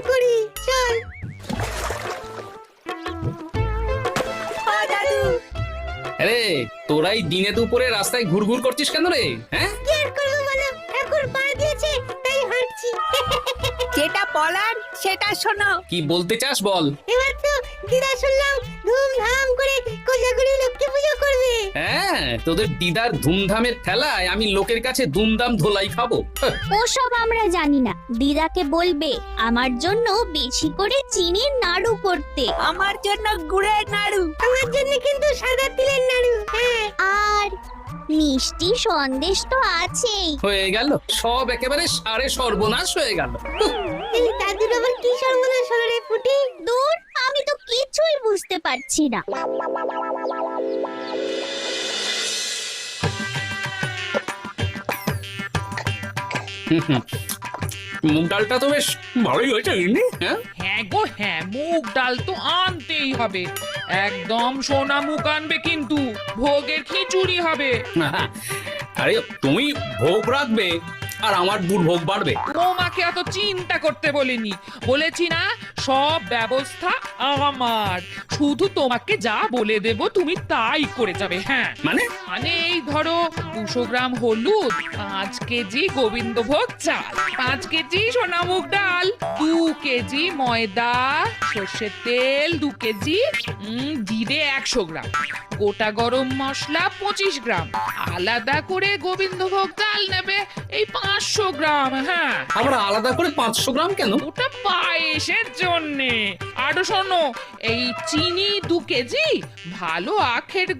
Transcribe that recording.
করি, চল। আরে তোরাই দিনে দুপুরে রাস্তায় ঘুরঘুর করছিস কেন রে? হ্যাঁ, কি আর করবো বলো, ঠাকুর পা দিয়েছে তাই হাঁটছি। যেটা বলার সেটা শোনো। কি বলতে চাস বল। এবার তো দিদা শুনলাম ধুমধাম করে কোজাগরি লক্ষ্মী পুজো করবে। হ্যাঁ, তোদের দিদার ধুমধামের ঠেলায় আমি লোকের কাছে দুমদাম ধোলাই খাবো। ওসব আমরা জানি না। দিদাকে বলবে আমার জন্য বেশি করে চিনির নাড়ু করতে, আমার জন্য গুড়ের নাড়ু। আমার জন্য কিন্তু সাদা তিলের নাড়ু। হ্যাঁ, আর মিষ্টি সন্দেশ তো আছেই। হয়ে গেল, সব একেবারে সারে সর্বনাশ হয়ে গেল। এই দাদুর আবার কি সর্বনাশ হলো রে ফুটি? দূর, আমি তো কিছুই বুঝতে পারছি না। মুগ ডালটা তো বেশ ভালোই হয়েছে, গিন্নি। হ্যাঁ, হ্যাঁ গো হ্যাঁ, মুগ ডাল তো আনতেই হবে। একদম সোনা মুগ আনবে, কিন্তু ভোগের খিচুড়ি হবে। আরে তুমি ভোগ রাখবে আর আমার দুর্ভোগ বাড়বে। তোমাকে এত চিন্তা করতে বলিনি, বলেছি না সব ব্যবস্থা আমার। শুধু তোমাকে যা বলে দেব তুমি তাই করে যাবে। হ্যাঁ, মানে মানে এই ধরো 200 গ্রাম হলুদ, 5 কেজি গোবিন্দভোগ চাল, 5 কেজি সোনামুগ ডাল, 2 কেজি ময়দা, সর্ষের তেল 2 কেজি, জিরে 100 গ্রাম, গোটা গরম মশলা 25 গ্রাম, আলাদা করে গোবিন্দভোগ চাল নেবে এই 500 গ্রাম। হ্যাঁ, আবার আলাদা করে 500 গ্রাম কেন? ওটা পায়েসের জন্যে। আর শোনো, এই চিনি 2 কেজি, ভালো আখের